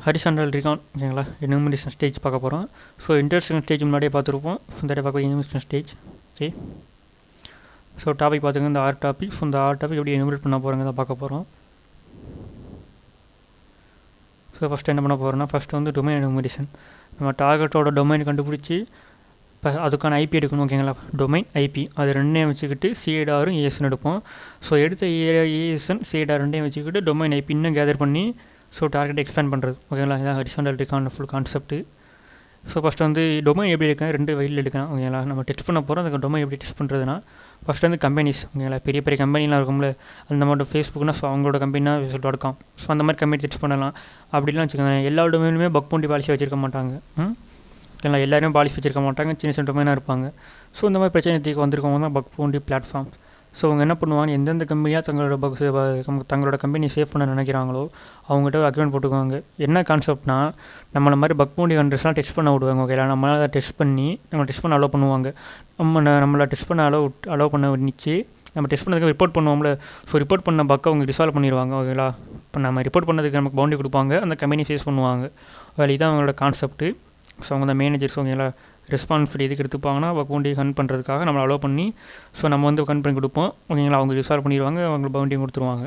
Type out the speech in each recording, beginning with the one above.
Horizontal இருக்கான் ஓகேங்களா. Enumeration stage பார்க்க போகிறோம். ஸோ இன்ட்ரடக்ஷன் ஸ்டேஜ் முன்னாடியே பார்த்துருப்போம். இந்த இடத்துல பார்க்க enumeration stage. Okay, so topic பார்த்துங்க, இந்த 6 டாபிக். ஸோ இந்த 6 டாபிக் எப்படி எனுமரேட் பண்ண போகிறோங்க தான் பார்க்க போகிறோம். ஸோ ஃபஸ்ட்டு என்ன பண்ண போகிறோம்னா, ஃபஸ்ட்டு வந்து டொமைன் எனுமரேஷன். நம்ம டார்கெட்டோட டொமைன் கண்டுபிடிச்சி இப்போ அதுக்கான ஐபி எடுக்கணும் ஓகேங்களா. டொமைன் ஐபி அது ரெண்டையும் வச்சுக்கிட்டு சிஏடாரும் ஏஎஸ்ன்னு எடுப்போம். ஸோ எடுத்த ஏஎஸ்என் சிஏடார் ரெண்டையும் வச்சுக்கிட்டு டொமைன் ஐபி இன்னும் கேதர் பண்ணி ஸோ டார்கெட் எக்ஸ்பேண்ட் பண்ணுறது ஓகேங்களா. இதான் ஹரிசாண்டல் இருக்கான ஃபுல் கான்செப்ட்டு. ஸோ ஃபஸ்ட்டு வந்து டொமைன் எப்படி எடுக்கலாம், 2 வழியில் எடுக்கலாம் ஓகேங்களா. நம்ம டெஸ்ட் பண்ண போகிறோம். அதுக்கு டொமைன் எப்படி டெஸ்ட் பண்ணுறதுனா, ஃபஸ்ட்டு வந்து கம்பெனிஸ் ஓகேங்களா. பெரிய பெரிய கம்பெனிலாம் இருக்கும்ல, அந்த மாதிரி ஃபேஸ்புக்னா ஸோ அவங்களோட கம்பெனினா .com. ஸோ அந்த மாதிரி கம்பெனி டெஸ்ட் பண்ணலாம். அப்படிலாம் வச்சுக்கோங்க. எல்லா டொமைனுமே பக் பவுண்டி பாலிசி வச்சிருக்க மாட்டாங்க ஓகேங்களா. எல்லாருமே பாலிசி வச்சிருக்க மாட்டாங்க, சின்ன சின்ன டொமைனாக இருப்பாங்க. ஸோ இந்த மாதிரி பிரச்சனை தீர்க்க வந்திருக்கவங்க தான் பக் பவுண்டி பிளாட்ஃபார்ம். ஸோ அவங்க என்ன பண்ணுவாங்க, எந்தெந்த கம்பெனியாக தங்களோட கம்பெனி சேவ் பண்ண நினைக்கிறாங்களோ அவங்ககிட்ட அக்ரிமெண்ட் போட்டுக்குவாங்க. என்ன கான்செப்ட்னா, நம்மளை மாதிரி பக் பவுண்டி கண்ட்ரிஸ்லாம் டெஸ்ட் பண்ண விடுவாங்க ஓகேங்களா. நம்மளால் அதை டெஸ்ட் பண்ணி நம்ம டெஸ்ட் பண்ண அலோவ் பண்ணுவாங்க. நம்மளை டெஸ்ட் பண்ண அலோவ் பண்ண வச்சு நம்ம டெஸ்ட் பண்ணதுக்கு ரிப்போர்ட் பண்ணுவோம்ல. ஸோ ரிப்போர்ட் பண்ண பக்கை அவங்க ரிசால்வ் பண்ணிடுவாங்க ஓகேங்களா. இப்போ நம்ம ரிப்போர்ட் பண்ணதுக்கு நமக்கு பவுண்டி கொடுப்பாங்க, அந்த கம்பெனி ஃபேஸ் பண்ணுவாங்க. இதுதான் அவங்களோட கான்செப்ட்டு. ஸோ அவங்க தான் மேனேஜர்ஸ் ஓகேங்களா. ரெஸ்பான்சிபிலிட்டி எதுக்கு எடுத்துப்பாங்கன்னா, பவுண்டி கன் பண்ணுறதுக்காக நம்மளை அலோவ் பண்ணி ஸோ நம்ம வந்து கன் பண்ணி கொடுப்போம் ஓகேங்களா. அவங்க ரிசால்வ் பண்ணிடுவாங்க, அவங்களுக்கு பவுண்டியும் கொடுத்துருவாங்க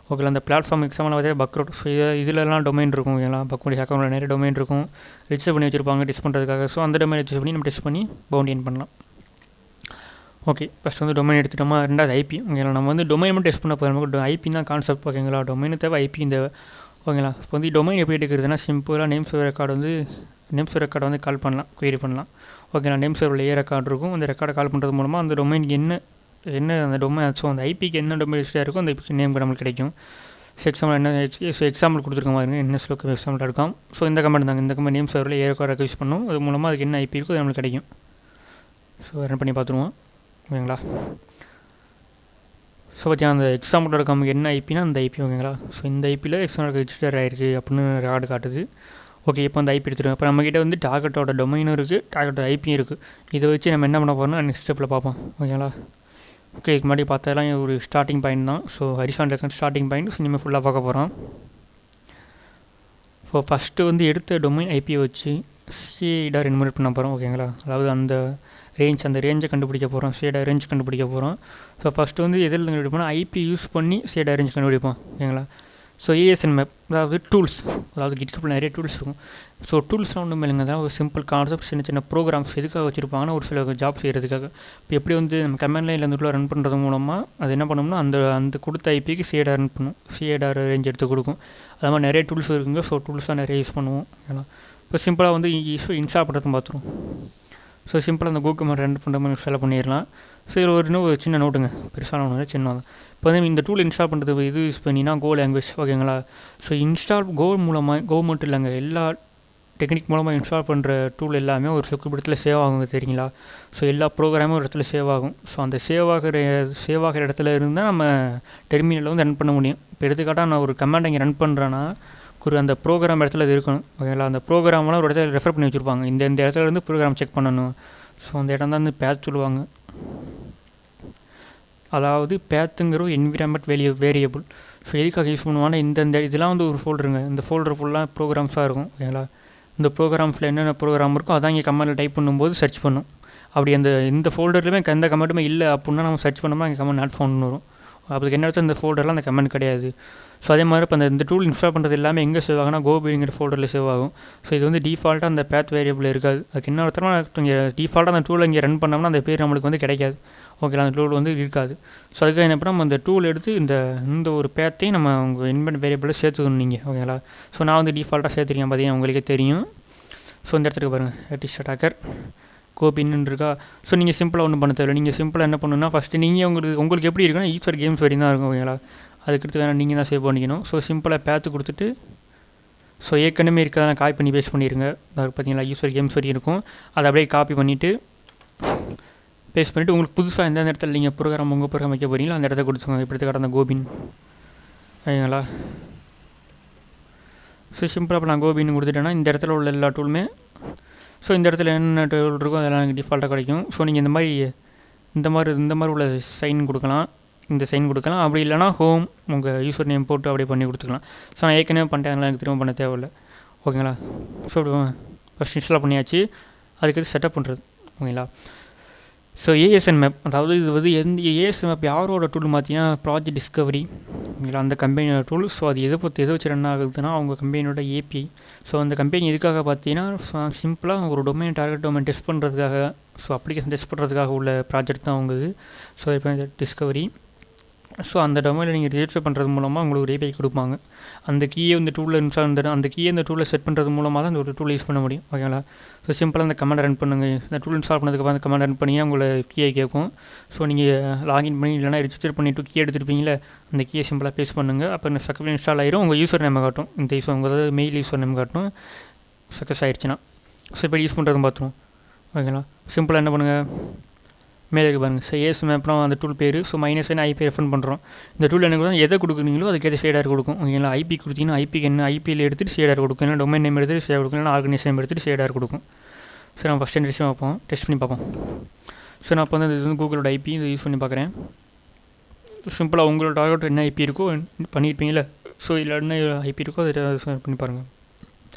ஓகேங்களா. அந்த பிளாட்ஃபார்ம் எக்ஸாம்பிள் வச்சு பக்ரோட். ஸோ இதிலலாம் டொமைன் இருக்கும் ஓகேங்களா. பவுண்டி ஹேக்கரோட நிறைய டொமைன் இருக்கும், ரிஜிஸ்டர் பண்ணி வச்சுருப்பாங்க டெஸ்ட் பண்ணுறதுக்காக. ஸோ அந்த டொமைன் ரிஜிஸ்டர் பண்ணி நம்ம டெஸ்ட் பண்ணி பவுண்டி என் பண்ணலாம். ஓகே, ஃபஸ்ட் வந்து டொமைன் எடுத்துட்டோமா. ரெண்டாவது ஐபி ஓகேங்களா. நம்ம வந்து டொமைன் மட்டும் டெஸ்ட் பண்ண போகிறோம், நமக்கு ஐபி தான் கான்செப்ட் ஓகேங்களா. டொமைனு தேவை, ஐபி இந்த ஓகேங்களா. இப்போ வந்து டொமைன் எப்படி எடுக்கிறதுனா, சிம்பிளாக நேம் சர்வர் ரெக்கார்டு வந்து கால் பண்ணலாம், குயரி பண்ணலாம் ஓகேங்களா. நேம் சர்வரில் ரெக்கார்டு இருக்கும். அந்த ரெக்கார்டை கால் பண்ணுறது மூலமாக அந்த டொமைனுக்கு என்ன அந்த டொமைன், ஸோ அந்த ஐபிக்கு என்ன டொமைன் ரிஜிஸ்டர் இருக்கோ அந்த ஐபிக்கு நேம் நம்மளுக்கு கிடைக்கும். எக்ஸாம்பிள் கொடுத்துருக்க மாதிரி என்எஸ்லோக்கு எக்ஸாம்பிள் இருக்கும். ஸோ இந்த கமெண்ட் தாங்க, இந்த கமெண்ட் நேம் சர்வரில் ரெக்கார்டு யூஸ் பண்ணும். அது மூலமாக அதுக்கு என்ன ஐபி இருக்கோ அது நம்மளுக்கு கிடைக்கும். ஸோ ரன் பண்ணி பார்த்துருவோம் ஓகேங்களா. ஸோ பார்த்தீங்கன்னா அந்த எக்ஸாம்பிளோட கம்பெனி என்ன ஐபினா அந்த ஐபி ஓகேங்களா. ஸோ இந்த ஐபியில் எக்ஸாம்பிள் ரிஜிஸ்டர் ஆகிருக்கு அப்படின்னு ரெக்கார்டு காட்டுது. ஓகே, இப்போ அந்த ஐபி எடுத்துருவோம். இப்போ நம்மக்கிட்ட வந்து டார்கெட்டோட டொமைனும் இருக்குது, டார்கெட்டோட ஐபியும் இருக்குது. இதை வச்சு நம்ம என்ன பண்ண போகிறோம்னா நெக்ஸ்ட் ஸ்டெப்பில் பார்ப்போம் ஓகேங்களா. ஓகே, இதுக்கு முன்னாடி பார்த்ததெல்லாம் ஒரு ஸ்டார்டிங் பாயிண்ட் தான். So horizontal starting point. So இனிமேல் ஃபுல்லாக பார்க்க போகிறோம். ஸோ ஃபஸ்ட்டு வந்து எடுத்த டொமைன் ஐபியை வச்சு சிஏடார் எனுமரேட் பண்ண போகிறோம் ஓகேங்களா. அதாவது அந்த ரேஞ்சை கண்டுபிடிக்க போகிறோம், சிஏடார் ரேஞ்ச் கண்டுபிடிக்க போகிறோம். ஸோ ஃபஸ்ட்டு வந்து எதில் கண்டுபிடிப்போம்னா ஐபி யூஸ் பண்ணி சிஏடார் ரேஞ்ச் கண்டுபிடிப்போம் ஓகேங்களா. ஸோ ஏஎஸ்என் மேப், அதாவது டூல்ஸ், அதாவது கிட்ஹப்பில் நிறைய டூல்ஸ் இருக்கும். ஸோ டூல்ஸ்லாம் ஒன்றும் இல்லைங்க, அதான் ஒரு சிம்பிள் கான்செப்ட். சின்ன சின்ன ப்ரோக்ராம்ஸ் எதுக்காக வச்சுருப்பாங்கன்னா ஒரு சில ஜாப் செய்கிறதுக்காக. இப்போ எப்படி வந்து நம்ம கமெண்ட் லைனில் அந்த ரன் பண்ணுறது மூலமாக அது என்ன பண்ணோம்னா அந்த கொடுத்த ஐபிக்கு சிஏடார் ரன் பண்ணும், சிஏடார் ரேஞ்ச் எடுத்து கொடுக்கும். அது மாதிரி நிறைய டூல்ஸ் இருக்குங்க. ஸோ டூல்ஸாக நிறைய யூஸ் பண்ணுவோம் ஏன்னா. இப்போ சிம்பிளாக வந்து இன்ஸ்டால் பண்ணுறதும் பார்த்துருவோம். ஸோ சிம்பிளாக அந்த கூகுள் மேப் ரன் பண்ணுற மாதிரி இன்ஸ்டால் பண்ணிடலாம். ஸோ இதில் ஒரு சின்ன நோட்டுங்க, பெருசான ஒன்று சின்னதான். இப்போ வந்து இந்த டூல் இன்ஸ்டால் பண்ணுறது இது யூஸ் பண்ணினா கோ லாங்குவேஜ் ஓகேங்களா. ஸோ கோ மூலமாக கோ மட்டும் இல்லைங்க, எல்லா டெக்னிக் மூலமாக இன்ஸ்டால் பண்ணுற டூல் எல்லாமே ஒரு இடத்துல சேவ் ஆகுங்க தெரியுங்களா. ஸோ எல்லா ப்ரோக்ராமும் ஒரு இடத்துல சேவ் ஆகும். ஸோ அந்த சேவ் ஆகிற இடத்துல இருந்தால் நம்ம டெர்மினலில் வந்து ரன் பண்ண முடியும். இப்போ எடுத்துக்காட்டால் நான் ஒரு கமாண்ட் இங்கே ரன் பண்ணுறேன்னா அந்த ப்ரோக்ராம் இடத்துல இது இருக்கணும் ஓகேங்களா. அந்த ப்ரோக்ராம்லாம் ஒரு இடத்துல ரெஃபர் பண்ணி வச்சுருப்பாங்க, இந்த இடத்துல இருந்து ப்ரோக்ராம் செக் பண்ணணும். ஸோ அந்த இடம் தான் வந்து பேத் சொல்லுவாங்க. அதாவது பேத்துங்கிற என்விரான்மெண்ட் வேரியபிள். ஸோ எதுக்காக யூஸ் பண்ணுவாங்கன்னா இந்த இதெல்லாம் வந்து ஒரு ஃபோல்டருங்க. இந்த ஃபோல்டர் ஃபுல்லாக ப்ரோக்ராம்ஸாக இருக்கும் ஓகேங்களா. இந்த ப்ரோக்ராம்ஸில் என்னென்ன ப்ரோக்ராம் இருக்கோ அதான் இங்கே கமெண்டில் டைப் பண்ணும்போது சர்ச் பண்ணும். அப்படி இந்த ஃபோல்டர்லையுமே எந்த கமெண்ட்டுமே இல்லை அப்படின்னா நம்ம சர்ச் பண்ணோம்னா அங்கே கமெண்ட் நாட் ஃபவுண்ட்னு வரும். அதுக்கு என்ன அர்த்தம், இந்த ஃபோல்டரில் அந்த கமெண்ட் கிடையாது. ஸோ அதே மாதிரி இப்போ இந்த டூல் இன்ஸ்டால் பண்ணுறது எல்லாமே எங்கே சேவ் ஆகுனா கோபிங்கிற ஃபோல்டரில் சேவ் ஆகும். ஸோ இது வந்து டிஃபால்ட்டாக அந்த பேத் வேரியபிள் இருக்காது. அதுக்கு என்ன அர்த்தம்னா இங்கே டிஃபால்ட்டாக அந்த டூலை இங்கே ரன் பண்ணோம்னா அந்த பேர் நம்மளுக்கு வந்து கிடைக்காது ஓகேங்களா. அந்த டூல் வந்து இருக்காது. ஸோ அதுக்காக என்ன பண்ணால் நம்ம அந்த டூல் எடுத்து இந்த ஒரு பேத்தையும் நம்ம உங்கள் இன்வென்ட் வேரியபிளில் சேர்த்துக்கணும் நீங்கள் ஓகேங்களா. ஸோ நான் வந்து டிஃபால்ட்டாக சேர்த்துருக்கேன் பார்த்தீங்கன்னா உங்களுக்கே தெரியும். ஸோ இந்த இடத்துக்கு பாருங்கள் டிஷ் அட்டாக்கர் கோபின்னு இருக்கா. ஸோ நீங்கள் சிம்பிளாக ஒன்றும் பண்ண தேவையில்லை. நீங்கள் சிம்பிளாக என்ன பண்ணணும்னா ஃபஸ்ட்டு நீங்கள் உங்களுக்கு எப்படி இருக்குன்னா ஈஸ்வர் கேம்ஸ் வரையும் தான் இருக்கும் ஓகேங்களா. அதுக்கடுத்து வேணால் நீங்கள் தான் சேவ் பண்ணிக்கணும். ஸோ சிம்பிளாக பேத்து கொடுத்துட்டு ஸோ ஏற்கனவே இருக்கிறதெல்லாம் காப்பி பண்ணி பேஸ்ட் பண்ணிடுங்க. அதாவது பார்த்தீங்களா ஈஸ்வர் கேம்ஸ் வரையும் இருக்கும், அதை அப்படியே காப்பி பண்ணிவிட்டு பேஸ்ட் பண்ணிவிட்டு உங்களுக்கு புதுசாக எந்த இடத்துல நீங்கள் உங்கள் ப்ரோக்ராம் வைக்க போகிறீங்களோ அந்த இடத்த கொடுத்துக்கோங்க. இப்படி கடந்த கோபின் ஓகேங்களா. ஸோ சிம்பிளாக இப்போ நான் கோபின்னு கொடுத்துட்டேன்னா இந்த இடத்துல உள்ள எல்லா டூலுமே ஸோ இந்த இடத்துல என்ன டூல் இருக்கோ அதெல்லாம் எனக்கு டிஃபால்ட்டாக கிடைக்கும். ஸோ நீங்கள் இந்த மாதிரி உள்ள சைன் கொடுக்கலாம், இந்த சைன் கொடுக்கலாம். அப்படி இல்லைனா ஹோம் உங்கள் யூசர் நேம் போட்டு அப்படியே பண்ணி கொடுத்துக்கலாம். ஸோ நான் ஏற்கனவே பண்ணிட்டேன், அதனால் எனக்கு திரும்ப பண்ண தேவையில்லை ஓகேங்களா. ஸோ ஃபஸ்ட் இன்ஸ்டால் பண்ணியாச்சு. அதுக்கு செட்டப் பண்ணுறது ஓகேங்களா. ஸோ ஏஎஸ்என் மேப், அதாவது இது வந்து ஏஎஸ்என் மேப் யாரோட டூல் பார்த்தீங்கன்னா ப்ராஜெக்ட் டிஸ்கவரி ஓகேங்களா, அந்த கம்பெனியோட டூல். ஸோ அது எதை வச்சு ரன் ஆகுதுன்னா அவங்க கம்பெனியோட ஏபிஐ. ஸோ அந்த கம்பெனி எதுக்காக பார்த்தீங்கன்னா சிம்பிளாக ஒரு டொமைன் டார்கெட் டொமைன் டெஸ்ட் பண்ணுறதுக்காக, ஸோ அப்ளிகேஷன் டெஸ்ட் பண்ணுறதுக்காக உள்ள ப்ராஜெக்ட் தான் அவங்க இது. ஸோ இப்போ டிஸ்கவரி. ஸோ அந்த டொமைனில் நீங்கள் ரிஜிஸ்டர் பண்ணுறது மூலமாக உங்களுக்கு ஒரு ஏபிஐ கொடுப்பாங்க. அந்த கீயை இந்த டூலில் இன்ஸ்டால் அந்த கீயை இந்த டூலில் செட் பண்ணுறது மூலமாக தான் அந்த ஒரு டூல் யூஸ் பண்ண முடியும் ஓகேங்களா. ஸோ சிம்பிளாக அந்த கமெண்ட் ரன் பண்ணுங்கள். இந்த டூல் இன்ஸ்டால் பண்ணதுக்கப்புறம் அந்த கமெண்ட் ரன் பண்ணி உங்களை கீயை கேட்கும். ஸோ நீங்கள் லாகின் பண்ணி இல்லைனா ரிஜிஸ்டர் பண்ணிவிட்டு கீ எடுத்துருப்பீங்களே, அந்த கீயை சிம்பிளாக பேஸ்ட் பண்ணுங்கள். அப்போ இந்த சக்கரை இன்ஸ்டால் ஆயிரும். உங்கள் யூசர் நேம் காட்டும், இந்த யூஸ் உங்கள் மெயில் யூசர் நேம் காட்டும் சக்ஸஸ் ஆகிடுச்சுன்னா. ஸோ இப்போ யூஸ் பண்ணுறதும் பார்த்துருவோம் ஓகேங்களா. சிம்பிளாக என்ன பண்ணுங்கள், மேலே இருக்கு பாருங்கள். ஸோ ஏஎஸ் மேப்லாம் அந்த டூல் பேர். ஸோ -n ஐபி ரெஃபர் பண்ணுறோம். இந்த டூல் எனக்கு தான் எதை கொடுக்குறீங்களோ அதுக்கேற்ற ஷேடார் கொடுக்கும் ஓகேங்களா. ஐபி கொடுத்தீங்கன்னா ஐபிக்கு என்ன ஐபியில் எடுத்துகிட்டு ஷேடார் கொடுக்கும், இல்லை டொமைன் நேம் எடுத்துகிட்டு ஷேர் கொடுக்கும், இல்லை ஆர்கனைசேஷன் நேம் எடுத்துகிட்டு ஷேடார் கொடுக்கும். ஸோ நம்ம ஃபஸ்ட் டெஸ்ட் பார்ப்போம், டெஸ்ட் பண்ணி பார்ப்போம். ஸோ நான் இப்போ வந்து இது வந்து கூகுளோட ஐபி இதை யூஸ் பண்ணி பார்க்குறேன். சிம்பிளாக உங்களோட டார்கெட் என்ன ஐபி இருக்கோ பண்ணியிருப்பீங்களே, ஸோ இதில் என்ன ஐபி இருக்கோ அதை பண்ணி பாருங்கள்.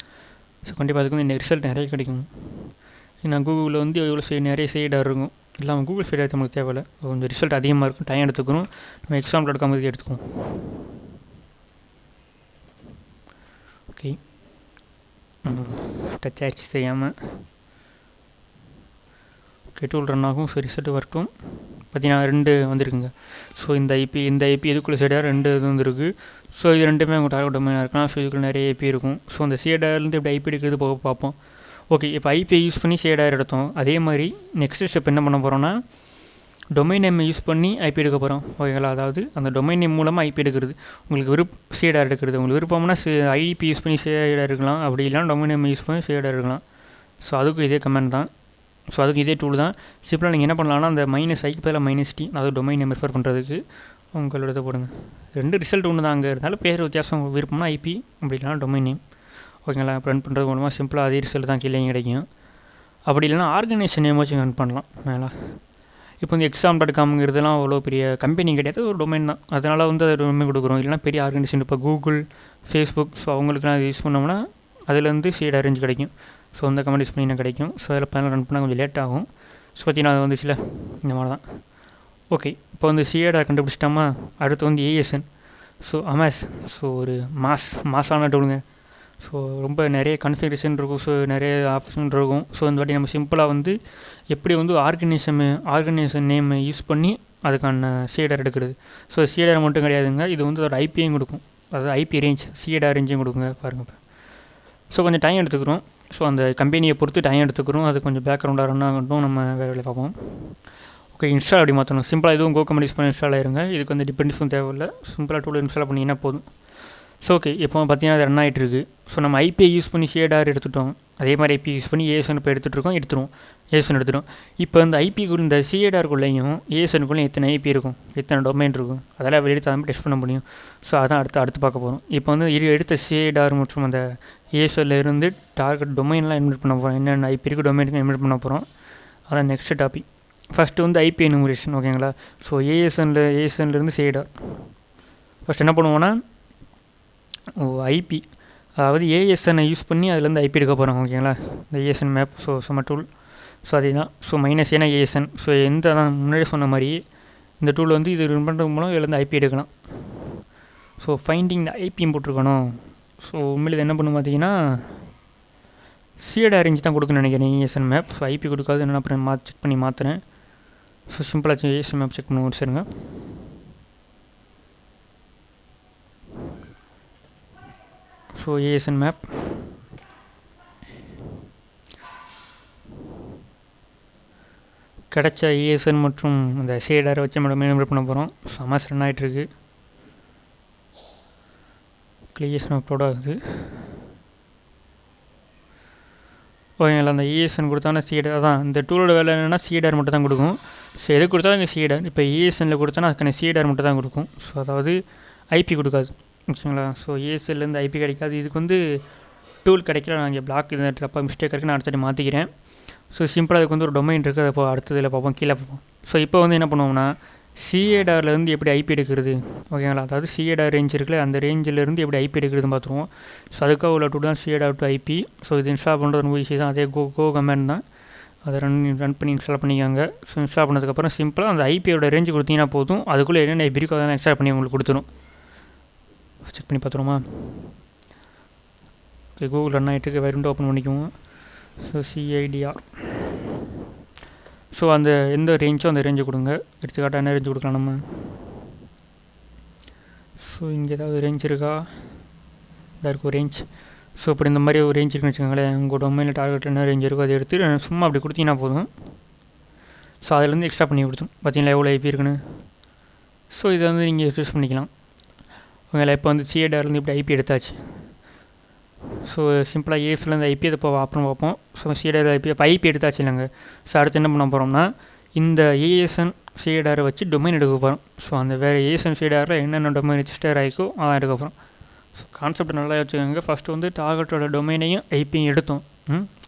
ஸோ கண்டிப்பாக அதுக்கு வந்து இந்த ரிசல்ட் நிறைய கிடைக்கும். நான் கூகுளில் வந்து எவ்வளோ நிறைய ஷேடார் இருக்கும். இல்லாமல் கூகுள் ஃபீட் எடுத்து நமக்கு தேவையில்லை, கொஞ்சம் ரிசல்ட் அதிகமாக இருக்கும், டைம் எடுத்துக்கணும். நம்ம exam.com எடுத்துக்குவோம். ஓகே, டச் ஆயிடுச்சு செய்யாமல். ஓகே, டூல் ரன் ஆகும். ஸோ ரிசல்ட் வரட்டும். பார்த்தீங்கன்னா 2 வந்திருக்குங்க. ஸோ இந்த ஐபி இதுக்குள்ளே சேடார் 2 இது வந்துருக்கு. ஸோ இது ரெண்டுமே உங்கள் டார்கெட் டொமைனாக இருக்கலாம். ஸோ இதுக்குள்ளே நிறைய ஐபி இருக்கும். ஸோ அந்த சேடார்லேருந்து எப்படி ஐபி எடுக்கிறது போக பார்ப்போம். ஓகே, இப்போ ஐபிஐ யூஸ் பண்ணி ஷேடார் எடுத்தோம். அதே மாதிரி நெக்ஸ்ட் ஸ்டெப் என்ன பண்ண போகிறோன்னா, டொமைன் நேம் யூஸ் பண்ணி ஐபி எடுக்க போகிறோம் ஓகேங்களா. அதாவது அந்த டொமைன் நேம் மூலமாக ஐபி எடுக்கிறது, உங்களுக்கு ஷேடார் எடுக்கிறது. உங்களுக்கு விருப்பம்னா ஐபி யூஸ் பண்ணி ஷேடார் இருக்கலாம், அப்படி இல்லைனா டொமைன் நேம் யூஸ் பண்ணி ஷேடார் இருக்கலாம். ஸோ அதுக்கும் இதே கமெண்ட் தான். ஸோ அதுக்கு இதே டூல் தான். சிம்பிளாக நீங்கள் என்ன பண்ணலாம்னா, அந்த -i பதில் -t, அதாவது டொமைன் நேம் ரெஃபர் பண்ணுறதுக்கு உங்களோட இதை போடுங்க. 2 ரிசல்ட் ஒன்று தான் அங்கே இருந்தாலும் பேர் வித்தியாசம். விருப்பம்னா ஐபி, அப்படி இல்லைனா டொமைன் நேம் ஓகேங்களா. ரன் பண்ணுறது மூலமாக சிம்பிளாக அதே ரிசல்ட் தான் கீழே கிடைக்கும். அப்படி இல்லைனா ஆர்கனைசேஷன் நேம் வச்சு ரன் பண்ணலாம் மேலே. இப்போ வந்து exam.comங்கிறதுலாம் அவ்வளோ பெரிய கம்பெனி கிடையாது, ஒரு டொமைன் தான். அதனால் வந்து அது டொமைன் கொடுக்குறோம். இல்லைனா பெரிய ஆர்கனைசேஷன் இப்போ கூகுள், ஃபேஸ்புக், ஸோ அவங்களுக்குலாம் அது யூஸ் பண்ணோம்னா அதுலேருந்து ஷேட் அரேஞ்ச் கிடைக்கும். ஸோ அந்த கமெண்ட் யூஸ் பண்ணி கிடைக்கும். ஸோ அதில் பேனல் ரன் பண்ணால் கொஞ்சம் லேட் ஆகும். ஸோ பார்த்தீங்கன்னா அது வந்துச்சுல இந்த மாதிரி தான். ஓகே, இப்போ வந்து ஷேடாக கண்டுபிடிச்சிட்டோமா. அடுத்து வந்து ஏஎஸ்என். So Amaze. ஸோ ஒரு மாஸான டூலுங்க. ஸோ ரொம்ப நிறைய கன்ஃபிகரேஷன் இருக்கும். ஸோ நிறைய ஆப்ஷன் இருக்கும். ஸோ இந்த வாட்டி நம்ம சிம்பிளாக வந்து எப்படி வந்து ஆர்கனைசேஷன் நேம் யூஸ் பண்ணி அதுக்கான ஷேடர் எடுக்கிறது. ஸோ ஷேடர் மட்டும் கிடையாதுங்க, இது வந்து ஒரு ஐபியும் கொடுக்கும். அதாவது ஐபி ரேஞ்ச், ஷேடர் ரேஞ்சும் கொடுக்குங்க பாருங்கள். இப்போ ஸோ கொஞ்சம் டைம் எடுத்துக்கிறோம். ஸோ அந்த கம்பெனியை பொறுத்து டைம் எடுத்துக்கிறோம். அது கொஞ்சம் பேக்ரவுண்டாக ரன் ஆகட்டும், நம்ம வேலை பார்ப்போம். ஓகே, இன்ஸ்டால் அப்படி மாற்றணும். சிம்பிளாக இதுவும் கோகமெண்ட் யூஸ் பண்ணி இன்ஸ்டால் ஆயிருங்க. இதுக்கு வந்து டிபெண்டன்ஸும் தேவையில்லை. சிம்பிளாக டூல் இன்ஸ்டால் பண்ணிங்கன்னா போதும். ஸோ ஓகே, இப்போ பார்த்தீங்கன்னா அது ரன் ஆகிட்டு இருக்குது. ஸோ நம்ம ஐபிஐ யூஸ் பண்ணி ஷேடார் எடுத்துட்டோம். அதே மாதிரி ஐபி யூஸ் பண்ணி ஏஎஸ்என் இப்போ ஏஎஸ்என் எடுத்துடும். இப்போ இந்த ஐபிக்குள்ள இந்த ஷேடாருக்குள்ளேயும் ஏஎஸ்எனுக்குள்ளேயும் எத்தனை ஐபி இருக்கும், எத்தனை டொமைன் இருக்கும், அதெல்லாம் வெளியெடுத்து அதை டெஸ்ட் பண்ண முடியும். ஸோ அதான் அடுத்து பார்க்க போகிறோம். இப்போ வந்து எடுத்த ஷேடார் மற்றும் அந்த ஏஎஸ்எல்லேருந்து டார்கெட் டொமைன்லாம் இன்வெர்ட் பண்ண போகிறோம். என்னென்ன ஐபி இருக்குது டொமைனுக்கு இன்வெர்ட் பண்ண போகிறோம். அதான் நெக்ஸ்ட் டாபிக். ஃபஸ்ட்டு வந்து ஐபி எனுமரேஷன் ஓகேங்களா. ஸோ ஏஎஸ்என்லேருந்து ஷேடார் ஃபஸ்ட் என்ன பண்ணுவோன்னா, ஐபி அதாவது ஏஎஸ்என்னை யூஸ் பண்ணி அதுலேருந்து ஐபி எடுக்க போகிறோம் ஓகேங்களா. இந்த ஏஎஸ்என் மேப். ஸோ சம்ம டூல். ஸோ அதே தான். So -n ASN. ஸோ தான் முன்னாடி சொன்ன மாதிரி இந்த டூல் வந்து இது ரன் பண்ணுறது மூலம் இதுலேருந்து ஐபி எடுக்கலாம். ஸோ ஃபைண்டிங் இந்த ஐபியும் போட்டிருக்கணும். ஸோ உண்மையில் இது என்ன பண்ணு பார்த்தீங்கன்னா, ஷேடார் ரேஞ்ச் தான் கொடுக்குன்னு நினைக்கிறேன் ஏஎஸ்என் மேப். ஸோ ஐபி கொடுக்காது. என்ன அப்புறம் செக் பண்ணி மாற்றுறேன். ஸோ சிம்பிளாக ஏஎஸ்என் மேப் செக் பண்ணி சரிங்க. ஸோ ஏஎஸ்என் மேப் கிடச்ச ஏஎஸ்என் மற்றும் இந்த ஷேடாரை வச்சு நம்ம மெயின்டைன் பண்ண போகிறோம். சமாஸ் ரன் ஆகிட்டுருக்கு. கிளியர்ஸ் அப்லோட் ஆகுது ஓகேங்களா. அந்த ஏஎஸ்என் கொடுத்தானா ஷேடார் தான். இந்த டூலோட வேலை என்னென்னா ஷேடார் மட்டும் தான் கொடுக்கும். ஸோ எது கொடுத்தாலும் இந்த ஷேடார். இப்போ ஏஎஸ்எனில் கொடுத்தானா அதுக்கான ஷேடார் மட்டும் தான் கொடுக்கும். ஸோ அதாவது ஐபி கொடுக்காது ஓகேங்களா. ஸோ ஏஎஸ்எல்லேருந்து ஐபி கிடைக்காது. இதுக்கு வந்து டூல் கிடைக்கல. நான் இங்கே பிளாக் இந்த தப்பாக மிஸ்டேக் இருக்குது, நான் அடுத்தது மாற்றிக்கிறேன். ஸோ சிம்பிளாக அதுக்கு வந்து ஒரு டொமைன் இருக்குது. அதை அடுத்ததில் பார்ப்போம், கீழே பார்ப்போம். ஸோ இப்போ வந்து என்ன பண்ணுவோம்னா, சிஏடார்லேருந்து எப்படி ஐபி எடுக்கிறது ஓகேங்களா. அதாவது சிஏடார் ரேஞ்ச் இருக்குல்ல, அந்த ரேஞ்சிலேருந்து எப்படி ஐபி எடுக்கிறதுன்னு பார்த்துருவோம். ஸோ அதுக்காக உள்ள டூல் தான் சிஏடார் டு ஐபி. ஸோ இது இன்ஸ்டால் பண்ணுறது ரொம்ப ஈஸி தான். அதே கோ கமெண்ட் தான். அதை ரன் பண்ணி இன்ஸ்டால் பண்ணிக்காங்க. ஸோ இன்ஸ்டால் பண்ணதுக்கப்புறம் சிம்பிளாக அந்த ஐபியோட ரேஞ்சு கொடுத்தீங்கன்னா போதும். அதுக்குள்ளே என்னென்ன ஐபி இருக்கோ அதெல்லாம் இன்ஸ்டால் பண்ணி உங்களுக்கு கொடுத்துரும். செக் பண்ணி பார்த்துருமா. ஓகே, கூகுள் ரன் ஆகிட்டு வேறு விண்டோ ஓப்பன் பண்ணிக்குவோம். So CIDR. ஸோ அந்த எந்த ரேஞ்சோ அந்த ரேஞ்சு கொடுங்க. எடுத்துக்காட்டாக என்ன ரேஞ்சு கொடுக்கலாம் நம்ம. ஸோ இங்கே ஏதாவது ரேஞ்ச் இருக்கா, இதாக இருக்கும் ரேஞ்ச். ஸோ இப்படி இந்த மாதிரி ஒரு ரேஞ்ச் இருக்குன்னு வச்சுக்கோங்களேன். உங்கள் டொமைனில் டார்கெட் என்ன ரேஞ்ச் இருக்கோ அதை எடுத்து சும்மா அப்படி கொடுத்தீங்கன்னா போதும். ஸோ அதிலேருந்து எக்ஸ்ட்ரா பண்ணி கொடுத்துரும். பார்த்தீங்களா எவ்வளோ ஐபி இருக்குன்னு. ஸோ இதை வந்து நீங்கள் யூஸ் பண்ணிக்கலாம். ஓகேங்களா. இப்போ வந்து சிஏடார்லேருந்து இப்படி ஐபி எடுத்தாச்சு. ஸோ சிம்பிளாக ஏஎஸ்லேருந்து ஐபி அதை இப்போ அப்புறம் பார்ப்போம். ஸோ சிஏடார் ஐபி இப்போ ஐபி எடுத்தாச்சு இல்லைங்க. ஸோ அடுத்து என்ன பண்ண போகிறோம்னா இந்த ஏஎஸ்என் சிஏடாரை வச்சு டொமைன் எடுக்க போகிறோம். ஸோ அந்த வேறு ஏஎஸ்என் சிஏடாரில் என்னென்ன டொமைன் ரெஜிஸ்டர் ஆகிக்கோ அதான் எடுக்க போகிறோம். ஸோ கான்செப்ட் நல்லா வச்சுக்கோங்க. ஃபஸ்ட்டு வந்து டார்கெட்டோட டொமைனையும் ஐபியும் எடுத்தோம்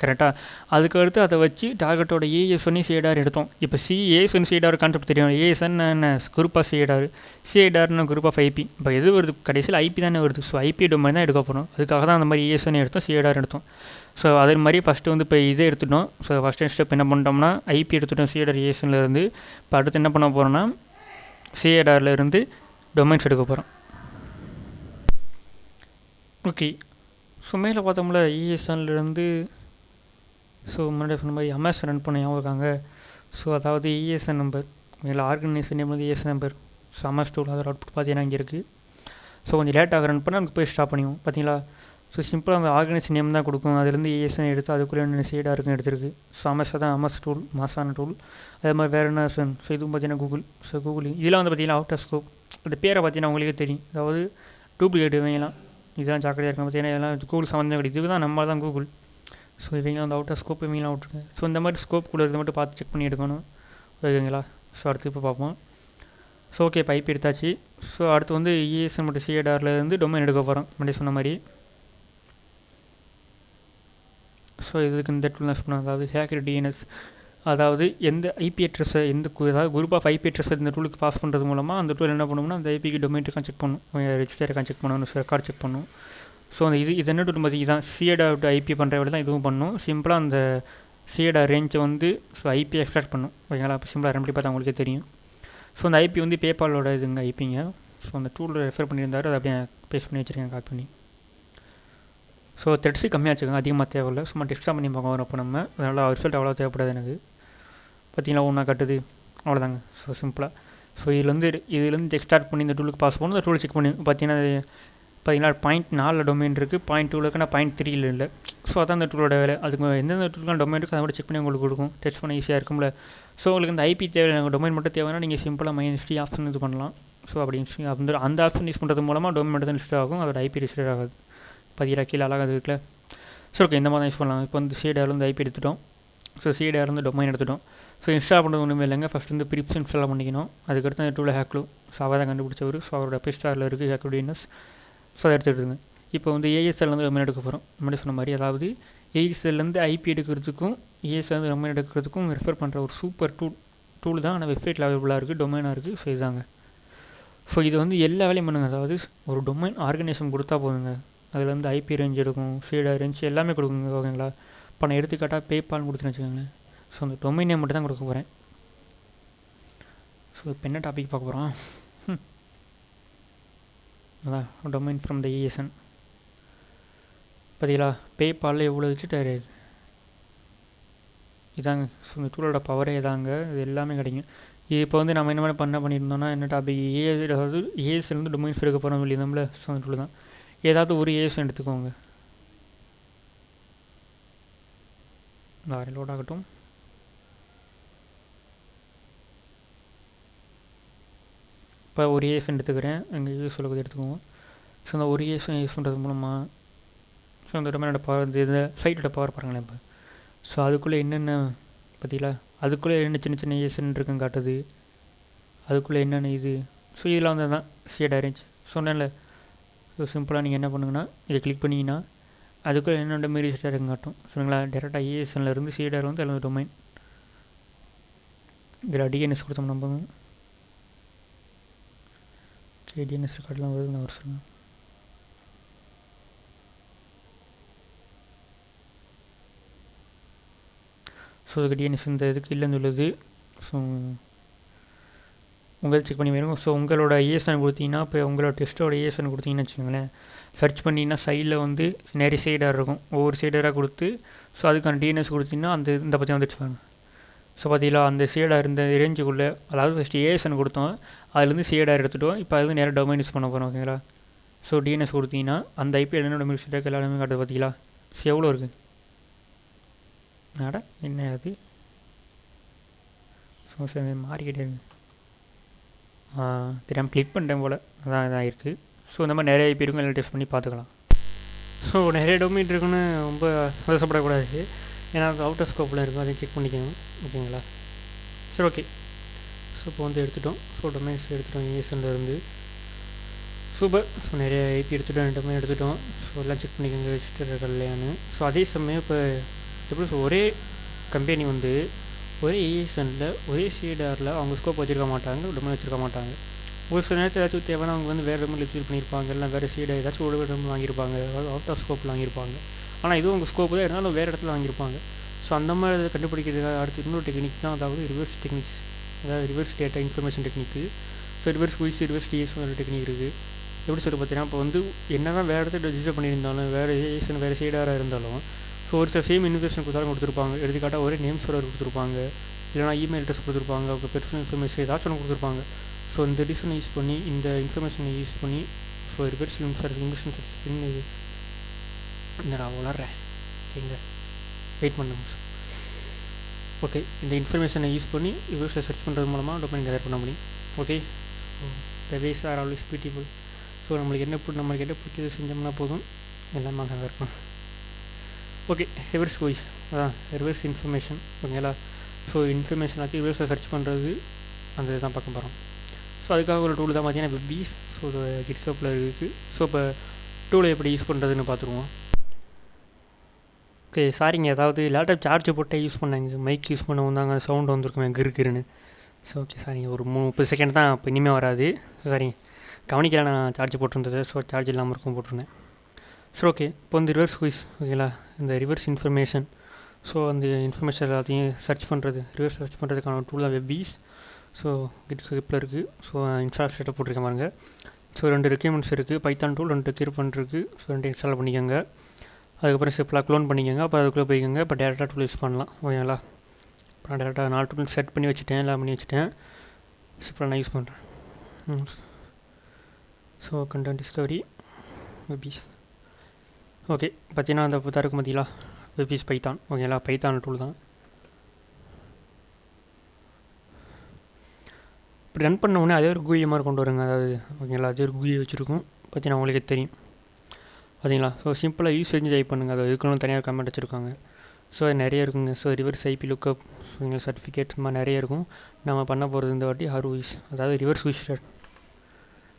கரெக்டாக. அதுக்கடுத்து அதை வச்சு டார்கெட்டோட ஏஎஸ்என்னையும் சிஏடார் எடுத்தோம். இப்போ ஏஎஸ்என் சிஏடார் கான்செப்ட் தெரியும். ஏஎஸ்என் என்ன குரூப் ஆஃப் சிஏடார், சிஏடார்னு குரூப் ஆஃப் ஐபி. இப்போ எது வருது கடைசியில் ஐபி தானே வருது. ஸோ ஐபி டொமைன் தான் எடுக்க போகிறோம். அதுக்காக தான் அந்த மாதிரி ஏஎஸ்என் எடுத்தோம், சிஏடார் எடுத்தோம். ஸோ அதே மாதிரி ஃபஸ்ட்டு வந்து இப்போ இதே எடுத்துட்டோம். ஸோ ஃபஸ்ட் ஸ்டெப் என்ன பண்ணிட்டோம்னா ஐபி எடுத்துட்டோம் சிஏடார் ஏஎஸ்என்லேருந்து. இப்போ அடுத்து என்ன பண்ண போகிறோம்னா சிஏடார்லேருந்து டொமைன்ஸ் எடுக்க போகிறோம். ஓகே. ஸோ மேலே பார்த்தோம்ல இஎஸ்என்லேருந்து. ஸோ முன்னாடி சொன்ன மாதிரி எம்எஸ் ரன் பண்ண ஞாபகம் இருக்காங்க. ஸோ அதாவது இஎஸ்என் நம்பர் மேலே ஆர்கனைசேஷன் நேம் வந்து ESN number. So MS tool அதோட அவுட்புட் பார்த்தீங்கன்னா இங்கே இருக்குது. ஸோ கொஞ்சம் லேட்டாக ரன் பண்ணால் நமக்கு போய் ஸ்டாப் பண்ணிவோம் பார்த்தீங்களா. ஸோ சிம்பிளாக அந்த ஆர்கனைசேஷன் நேம் தான் கொடுக்கும். அதுலேருந்து இஎஸ்என் எடுத்து அதுக்குள்ளே என்ன சைடாக இருக்குன்னு எடுத்துருக்கு. ஸோ எம்எஸ் தான் எம்எஸ் டூல், மாசான டூல். அதே மாதிரி வேறு என்ன ஸோ இதுவும் பார்த்தீங்கன்னா கூகுள். ஸோ கூகுள் இதெல்லாம் வந்து பார்த்தீங்கன்னா அவுட் ஆஃப் ஸ்கோப். அந்த பேரை பார்த்தீங்கன்னா உங்களுக்கே தெரியும். அதாவது டூப்ளிகேட் இவங்கலாம் இதெல்லாம் ஜாக்கிரதையாக இருக்கும். பார்த்தீங்கன்னா இதெல்லாம் கூகுள் சம்மந்தம் கிடையாது. இதுக்கு தான் நம்ம தான் கூகுள். ஸோ இவங்க வந்து அவுட் ஆஃப் ஸ்கோப் இவங்களாம் விட்ருங்க. ஸோ இந்த மாதிரி ஸ்கோப் கூட இருந்து மட்டும் பார்த்து செக் பண்ணி எடுக்கணும் ஓகேங்களா. ஸோ அடுத்து இப்போ பார்ப்போம். ஸோ ஓகே இப்போ ஐபி எடுத்தாச்சு. ஸோ அடுத்து வந்து இஎஸ்என் மற்றும் சிஏடார்லேருந்து டொமைன் எடுக்க போகிறோம் முன்னாடி சொன்ன மாதிரி. ஸோ இதுக்கு இந்த டூல் யூஸ் பண்ணோம். அதாவது ஹேக்கர் டிஎன்எஸ். அதாவது எந்த ஐபி அட்ரஸை அதாவது குரூப் ஆஃப் ஐபி அட்ரஸை இந்த டூலுக்கு பாஸ் பண்ணுறது மூலமாக அந்த டூல் என்ன பண்ணணும்னா அந்த ஐபிக்கு டொமைன் இருக்கான்னு செக் பண்ணும், ரெஜிஸ்டர் இருக்கான்னு செக் பண்ணணும், ரெக்கார்ட் செக் பண்ணும். ஸோ அந்த இது என்ன டூல் பார்த்திங்க தான் சிஏடார் ஐபி பண்ணுற வேலை தான் இதுவும் பண்ணும். சிம்பிளாக அந்த சிஏடார் ரேஞ்சை வந்து ஸோ ஐபி எக்ஸ்ட்ராக்ட் பண்ணும் ஓகேங்களா. இப்போ சிம்பிளாக ரெண்டு பார்த்தா உங்களுக்கே தெரியும். ஸோ அந்த ஐபி வந்து பேபாலோட இதுங்க ஐபிங்க. ஸோ அந்த டூலில் ரெஃபர் பண்ணியிருந்தாரு, அதை அப்படியே பேஸ்ட் பண்ணி வச்சுருக்கேன் காப்பி பண்ணி. ஸோ த்ரெட்ஸு கம்மியாக வச்சுக்கோங்க, அதிகமாக தேவையில்லை. சும்மா டெஸ்ட்டாக பண்ணி பார்க்க வரப்போ நம்ம அதனால் ரிசல்ட் அவ்வளோ தேவைப்படாது எனக்கு. பார்த்தீங்களா ஒன்றா கட்டுது அவ்வளோதாங்க. ஸோ சிம்பிளாக ஸோ இதுலேருந்து எக்ஸ்ட்ராக்ட் பண்ணி இந்த டூலுக்கு பாஸ் பண்ணணும். இந்த டூல் செக் பண்ணி பார்த்தீங்கன்னா 0.4 டொமைன் இருக்குது, 0.2 இருக்குன்னா 0.3 இல்லை. ஸோ அதான் அந்த டூலோட வேலை. அதுக்கு எந்தெந்த டூலுக்கான டொமைன் இருக்குது அதை மட்டும் செக் பண்ணி உங்களுக்கு கொடுக்கும். டெஸ்ட் பண்ண ஈஸியாக இருக்கும்ல. ஸோ உங்களுக்கு இந்த ஐபி தேவை டொமைன் மட்டும் தேவைன்னா நீங்கள் சிம்பிளாக -free ஆப்ஷன் இது பண்ணலாம். ஸோ அந்த ஆப்ஷன் யூஸ் பண்ணுறது மூலமாக டொமைன் மட்டும் தான் ரிஜிஸ்டர் ஆகும், அதோட ஐபி ரிஜிஸ்டர் ஆகாது. பார்த்தீங்களா கீழே அழகாக இருக்குல்ல. ஸோ ஓகே இந்த மாதிரி தான் யூஸ் பண்ணலாம். இப்போ வந்து சிஏடார்லேருந்து ஐபி எடுத்துட்டோம். ஸோ சிஏடார்லேருந்து டொமைன் எடுத்துட்டோம். ஸோ இன்ஸ்டால் பண்ணுறது ஒன்றுமே இல்லைங்க. ஃபஸ்ட் வந்து பிரிப்ஸ் இன்ஸ்டால் பண்ணிக்கணும். அதுக்கடுத்து அந்த டூலில் ஹேக்லு. ஸோ அவர் தான் கண்டுபிடிச்சவர். ஸோ அவரோட ப்ளே ஸ்டாரில் இருக்குது ஹேக்கர் டிஎன்எஸ். ஸோ அதை எடுத்துக்கிட்டுங்க. இப்போ வந்து ஏஎஸ்எல்லேருந்து டொமைன் எடுக்க போகிறோம் முன்னாடி சொன்ன மாதிரி. அதாவது ஏஎஸ்எல்லேருந்து ஐபி எடுக்கிறதுக்கும் ஏஎஸ்எல்லேருந்து டொமைன் எடுக்கிறதுக்கும் ரெஃபர் பண்ணுற ஒரு சூப்பர் டூல் தான். ஆனால் வெப்சைட்டில் அவைலபிளாக இருக்குது, டொமைனாக இருக்குது. ஸோ இதுதாங்க. ஸோ இது வந்து எல்லா வேலையும் பண்ணுங்க. அதாவது ஒரு டொமைன் ஆர்கனைசேஷன் கொடுத்தா போதுங்க. அதில் வந்து ஐபி ரேஞ்ச் எடுக்கும், சிஏடார் ரேஞ்ச் எல்லாமே கொடுக்குங்க ஓகேங்களா. இப்போ நான் எடுத்துக்காட்டால் பேபால்னு கொடுத்துன்னு வச்சுக்கோங்களேன். ஸோ அந்த டொமைன் நேம் மட்டும் தான் கொடுக்க போகிறேன். ஸோ இப்போ என்ன டாபிக் பார்க்க போகிறோம். அதான் டொமைன் ஃப்ரம் த ஏஎஸ்என். பார்த்தீங்களா பேபாலில் எவ்வளோ வச்சுட்டாரு இதாங்க. ஸோ இந்த டூலோட பவரே இதாங்க. இது எல்லாமே கிடைக்கும். இப்போ வந்து நம்ம என்ன மாதிரி பண்ணியிருந்தோம்னா என்ன டாபிக் அதாவது ஏஎஸ்எல்லேருந்து டொமைன்ஸ் எடுக்க போகிறோம் வெளியே நம்மள. ஸோ அந்த டூல் தான். ஏதாவது ஒரு ஏஎஸ்என் எடுத்துக்கோங்க. லோட் ஆகட்டும். இப்போ ஒரு ஏஎஸ்என் எடுத்துக்கிறேன். எங்கள் யூஸ் சொல்லுறது எடுத்துக்கோங்க. ஸோ அந்த ஒரு ஏஎஸ்என் யூஸ் பண்ணுறது மூலமாக ஸோ அந்த டொமைனோட பவர் இந்த சைட்டோட பவர் பாருங்களேன். இப்போ ஸோ அதுக்குள்ளே என்னென்ன பார்த்தீங்களா, அதுக்குள்ளே என்ன சின்ன சின்ன ஏஎஸ்என் இருக்குன்னு காட்டுது. அதுக்குள்ளே என்னென்ன இது. ஸோ இதில் வந்து தான் சிஏடார் ரேஞ்ச் சொன்னேன்ல. ஸோ சிம்பிளாக நீங்கள் என்ன பண்ணுங்கன்னா இதை கிளிக் பண்ணிங்கன்னா அதுக்குள்ளே என்னோட மாரி ரிஜிஸ்டர் காட்டும். சரிங்களா. டேரெக்டாக ஏஎஸ்என்லேருந்து சிஏடார் வந்து எல்லாம் டொமைன். இதில் டிஎன்எஸ் கொடுத்தோம் நம்ம. டிஎன்எஸ் ரெக்கார்ட்லாம் வருது நான் சொன்னேன். ஸோ அதுக்கு டிஎன்எஸ் இந்த இதுக்கு இல்லைன்னு சொல்லுது. ஸோ உங்களை செக் பண்ணி பாருங்க. ஸோ உங்களோட ஏஎஸ்என் கொடுத்தீங்கன்னா, இப்போ உங்களோட டெஸ்ட்டோட ஏஎஸ்என் கொடுத்தீங்கன்னு வச்சுக்கோங்களேன், சர்ச் பண்ணிங்கன்னா சைடில் வந்து நிறைய சைடாக இருக்கும், ஒவ்வொரு சைடராக கொடுத்து ஸோ அதுக்கான டிஎன்எஸ் கொடுத்தீங்கன்னா அந்த இந்த பற்றி வந்துட்டு பாருங்க. ஸோ பார்த்தீங்களா, அந்த சேடாக இருந்த ரேஞ்சுக்குள்ளே, அதாவது ஃபஸ்ட்டு ஏஎஸ்என் கொடுத்தோம், அதுலேருந்து சேடாக எடுத்துட்டோம், இப்போ அது நேராக டொமைன் யூஸ் பண்ண போகிறோம். ஓகேங்களா. ஸோ டிஎன்எஸ் கொடுத்தீங்கன்னா அந்த ஐபி என்னோட மியூசிக் எல்லாமே காட்டுது. பார்த்தீங்களா, ஸோ எவ்வளோ இருக்குது என்ன அது. ஸோ சரி மாறிக்கிட்டே இருக்குது. தெரியாமல் கிளிக் பண்ணிட்டேன் போல், அதான் இதாக இருக்குது. ஸோ இந்த மாதிரி நிறைய ஐபி இருக்கும், எல்லாம் டெஸ்ட் பண்ணி பார்த்துக்கலாம். ஸோ நிறைய டொமைன் இருக்குன்னு ரொம்ப சந்தோஷப்படக்கூடாது, ஏன்னா அது அவுட் ஆஃப் ஸ்கோப்பில் இருக்கும், அதையும் செக் பண்ணிக்கணும். ஓகேங்களா. சரி ஓகே. ஸோ இப்போ வந்து எடுத்துட்டோம். ஸோ டொமைன்ஸ் எடுத்துட்டோம் ஏஎஸ்என்லேருந்து. சூப்பர். ஸோ நிறைய ஐபி எடுத்துட்டோம், டொமைன் எடுத்துட்டோம். ஸோ எல்லாம் செக் பண்ணிக்கோங்க ரெஜிஸ்டர் இருக்கலையான்னு. ஸோ அதே சமயம் இப்போ எப்படி ஒரே கம்பெனி வந்து ஒரே ஏஎஸ்எனில் ஒரே சிடாரில் அவங்க ஸ்கோப் வச்சுருக்க மாட்டாங்க, டொமைன் வச்சுருக்க மாட்டாங்க. ஒரு சில நேரத்தில் ஏதாச்சும் தேவைன்னா அவங்க வந்து வேறு டொமைன் ரிசீவ் பண்ணியிருப்பாங்க, இல்லை வேறு சீடை ஏதாச்சும் ஒரு டொமைன் வாங்கியிருப்பாங்க, அதாவது அவுட் ஆஃப் ஸ்கோப்பில் வாங்கியிருப்பாங்க. ஆனால் இதுவும் உங்கள் ஸ்கோப்பு தான் இருந்தாலும் வேறு இடத்துல வாங்கியிருப்பாங்க. ஸோ அந்த மாதிரி இதை கண்டுபிடிக்கிறதுக்காக அடுத்து இன்னொரு டெக்னிக் தான், அதாவது ரிவர்ஸ் டெக்னிக்ஸ், அதாவது ரிவர்ஸ் டேட்டா இன்ஃபர்மேஷன் டெக்னிக்கு. So reverse whois, reverse DS ஒரு டெக்னிக் இருக்குது. எப்படி சொல்லி பார்த்தீங்கன்னா, இப்போ வந்து என்ன தான் வேறு இடத்துல ரெஜிஸ்டர் பண்ணியிருந்தாலும், வேறு ஏஎஸ்என் வேறு சைடாக இருந்தாலும், ஸோ ஒரு சில சேம் இன்ஃபர்மேஷன் கொடுத்துருப்பாங்க. எடுத்துக்காட்டாக ஒரே நேம் சர்வர் கொடுத்துருப்பாங்க, இல்லைனா இமெயில் அட்ரஸ் கொடுத்துருப்பாங்க, அவங்க பர்சனல் இன்ஃபர்மேஷன் ஏதாச்சும் ஒன்று கொடுத்துருப்பாங்க. ஸோ இந்த டிசனை யூஸ் பண்ணி, இந்த இன்ஃபர்மேஷனை யூஸ் பண்ணி, ஸோ ரிவர்ஸ் இன்ஃபர்மேஷன் சர்ச் பண்ணி நான் வளர்றேன். ஓகேங்க, வெயிட் பண்ண சார். ஓகே, இந்த இன்ஃபர்மேஷனை யூஸ் பண்ணி ரிவர்ஸை சர்ச் பண்ணுறது மூலமாக டொமைன் கேதர் பண்ண முடியும். Okay, so the ways are always beautiful. So நம்மளுக்கு என்ன பிடிக்கிறது செஞ்சோம்னா போதும், எல்லாமே அங்கே இருக்கும். ஓகே, ரிவர்ஸ் குயிஸ், அதான் ரிவர்ஸ் இன்ஃபர்மேஷன். ஓகேங்களா. ஸோ இன்ஃபர்மேஷன் ஆச்சு ரிவர்ஸை சர்ச் பண்ணுறது, அந்த இதுதான் பார்க்க போகிறோம். ஸோ அதுக்காக ஒரு டூல் தான் பார்த்தீங்கன்னா வெப்பீஸ். ஸோ கிட்ஹப்பில் இருக்குது. ஸோ இப்போ டூலை எப்படி யூஸ் பண்ணுறதுன்னு பார்த்துருவோம். ஓகே, சாரிங்க, அதாவது லேப்டாப் சார்ஜ் போட்டே யூஸ் பண்ணாங்க, மைக் யூஸ் பண்ணவும் தாங்க சவுண்ட் வந்துருக்குமே கிருக்குன்னு. ஸோ ஓகே, சாரிங்க, ஒரு 30 செகண்ட் தான், இப்போ இனிமேல் வராது. சரிங்க, கவனிக்கல, நான் சார்ஜ் போட்டிருந்தது. ஸோ சார்ஜ் இல்லாமல் இருக்கும் போட்டிருந்தேன். ஸோ ஓகே, இப்போ வந்து ரிவர்ஸ் குயிஸ். ஓகேங்களா, இந்த ரிவர்ஸ் இன்ஃபர்மேஷன். ஸோ அந்த இன்ஃபர்மேஷன் எல்லாத்தையும் சர்ச் பண்ணுறது, ரிவர்ஸ் சர்ச் பண்ணுறதுக்கான டூல் தான் வெப்பீஸ். ஸோ கிட்ஹப்பில் இருக்குது. ஸோ இன்ஸ்டால் செட்டப் போட்டிருக்கேன் பாருங்க. ஸோ 2 ரெக்யூமெண்ட்ஸ் இருக்குது, பைத்தான் டூல் 2 கீர்பன் இருக்குது. ஸோ 2 இன்ஸ்டால் பண்ணிக்கோங்க. அதுக்கப்புறம் சிம்பிளாக க்ளோன் பண்ணிக்கோங்க. அப்போ அதுக்குள்ளே போய்க்கோங்க. இப்போ டேரெக்டாக டூல் யூஸ் பண்ணலாம். ஓகேங்களா. இப்போ நான் டேரெக்டாக 4 டூல் செட் பண்ணி வச்சுட்டேன், எல்லாம் பண்ணி வச்சுட்டேன். சிம்பிளாக நான் யூஸ் பண்ணுறேன். ஸோ கண்டென்ட் டிஸ்கவரி வெப்பீஸ். ஓகே, பார்த்தீங்கன்னா அந்த புத்தா இருக்கும் பார்த்தீங்களா, வெப்பீஸ் பைத்தான். ஓகேங்களா, பைத்தான் டூல் தான். இப்படி ரன் பண்ண உடனே அதே ஒரு GUI மாதிரி கொண்டு வருங்க. அதாவது ஓகேங்களா, அதே ஒரு GUI வச்சுருக்கும், பார்த்தீங்கன்னா உங்களுக்கே தெரியும். பார்த்தீங்களா. ஸோ சிம்பிளாக யூசேஜ் டைப் பண்ணுங்கள். அது இதுக்குன்னு தனியாக கமெண்ட் வச்சுருக்காங்க. ஸோ நிறைய இருக்குங்க. So reverse IP lookup, certificates மாதிரி நிறைய இருக்கும். நம்ம பண்ண போகிறது இந்த வாட்டி ஹர்விஸ், அதாவது ரிவர்ஸ் குயிஸ்.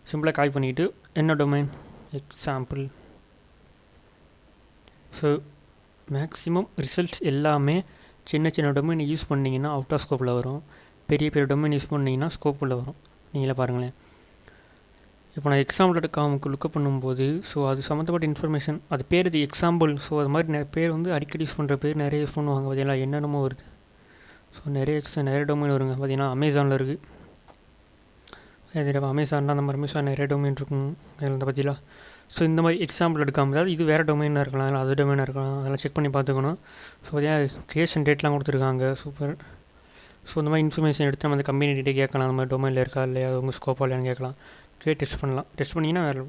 சிம்பிளாக கால் பண்ணிவிட்டு என்ன domain example. So maximum results எல்லாமே சின்ன சின்ன டொமைன் யூஸ் பண்ணிங்கன்னா அவுட் ஆஃப் ஸ்கோப்பில் வரும், பெரிய பெரிய டொமைன் யூஸ் பண்ணிங்கன்னா ஸ்கோப்பில் வரும். நீங்களே பாருங்களேன். இப்போ நான் example.comக்கு லுக்கப் பண்ணும்போது, ஸோ அது சம்மந்தப்பட்ட இன்ஃபர்மேஷன், அது பேர் இது எக்ஸாம்பிள். ஸோ அது மாதிரி பேர் வந்து அடிக்கடி யூஸ் பண்ணுற பேர் நிறைய யூஸ் பண்ணுவாங்க. பார்த்தீங்களா, என்னென்னமோ வருது. ஸோ நிறைய டொமைன் வருங்க. பார்த்தீங்கன்னா அமேசானில் இருக்குது. அமேசானில் அந்த மாதிரி அமேசான் நிறைய டொமைன் இருக்கும். அதில் பார்த்தீங்களா. ஸோ இந்த மாதிரி எக்ஸாம்பிள் எடுக்காமல், அதாவது இது வேறு டொமைனாக இருக்கலாம், இல்லை அது டொமைனாக இருக்கலாம், அதெல்லாம் செக் பண்ணி பார்த்துக்கணும். ஸோ பார்த்தீங்கன்னா க்ரியேஷன் டேட்லாம் கொடுத்துருக்காங்க. சூப்பர். ஸோ இந்த மாதிரி இன்ஃபர்மேஷன் எடுத்து நம்ம அந்த கம்பெனி டேட்டே கேட்கலாம். அந்த மாதிரி டொமைனில் இருக்கா இல்லையா, அது உங்கள் ஸ்கோப்பாக இல்லையான்னு கேட்கலாம். டெஸ்ட் பண்ணலாம். டெஸ்ட் பண்ணிங்கன்னா வேறு.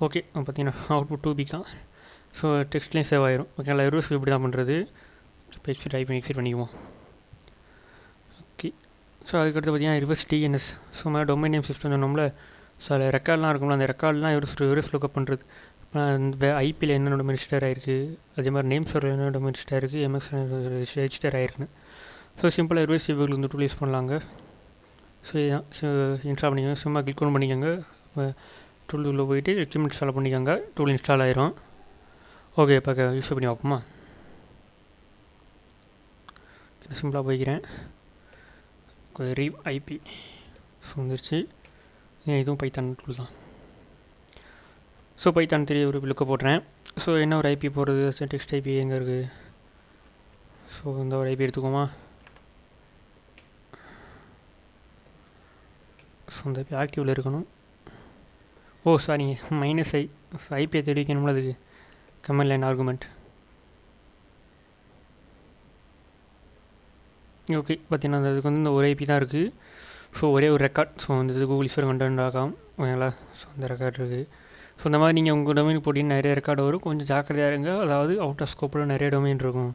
ஓகே, பார்த்தீங்கன்னா அவுட்புட் 2B தான். ஸோ டெக்ஸ்ட்லேயும் சேவ் ஆயிரும். ஓகேங்களா. ரிவர்ஸ் இப்படி தான் பண்ணுறது. இப்போ எக்ஸிட் பண்ணிக்குவோம். ஓகே, ஸோ அதுக்கடுத்து பார்த்தீங்கன்னா ரிவர்ஸ் டிஎன்எஸ். ஸோ மாதிரி டொமைன் நேம் சிஸ்டம் சொன்னோம்ல. ஸோ அதில் ரெக்கார்ட்லாம் இருக்கும்ல, அந்த ரெக்கார்ட்லாம் ரிவர்ஸ் லுக்கப் பண்ணுறது. ஐபியில் என்னென்ன டொமைன் ரெஜிஸ்டர் ஆகிருக்கு, அதே மாதிரி நேம் சர்வர் என்ன டொமைன் ரெஜிஸ்டர் ஆகிருக்கு, எம்எக்ஸ் ரெஜிஸ்டர் ஆகிருக்குன்னு. ஸோ சிம்பிளாக ரிவர்ஸ் இவங்களுக்கு இந்த டூல் யூஸ் பண்ணலாங்க. ஸோ இதுதான். ஸோ இன்ஸ்டால் பண்ணிக்கோங்க. சும்மா கிளிக் ஒன்று பண்ணிக்கோங்க. டூல் உள்ளே போயிட்டு ரெக்யூமெண்ட் இன்ஸ்டால் பண்ணிக்கோங்க. டூல் இன்ஸ்டால் ஆயிரும். ஓகே, இப்போ யூஸ் பண்ணி பார்ப்போமா. சிம்பிளாக போய்க்கிறேன். ரீவ் ஐபி ஸோ வந்துருச்சு. இதுவும் பைத்தான் டூல் தான். ஸோ பைத்தான் 3 ஒரு லுக்கை போடுறேன். ஸோ என்ன ஒரு ஐபி போடுறது, டெக்ஸ்ட் ஐபி எங்கே இருக்குது? ஸோ இந்த ஒரு ஐபி எடுத்துக்கோமா. ஸோ இந்த ஐபி ஆக்டிவில் இருக்கணும். ஓ சாரிங்க, -i. ஸோ ஐபியை தெரிவிக்கணும்ல அதுக்கு கமெண்ட் லைன் ஆர்குமெண்ட். ஓகே, பார்த்தீங்கன்னா அதுக்கு வந்து இந்த ஒரு ஐபி தான் இருக்குது. ஸோ ஒரே ஒரு ரெக்கார்ட். ஸோ வந்து இது googleswar.content.com ஓகேங்களா. ஸோ அந்த ரெக்கார்ட் இருக்குது. ஸோ இந்த மாதிரி நீங்கள் உங்கள் டொமைன் போட்டிங்கன்னா நிறைய ரெக்கார்டு வரும். கொஞ்சம் ஜாக்கிரதையாக இருங்க. அதாவது அவுட் ஆஃப் ஸ்கோப்பில் நிறைய டொமைன் இருக்கும்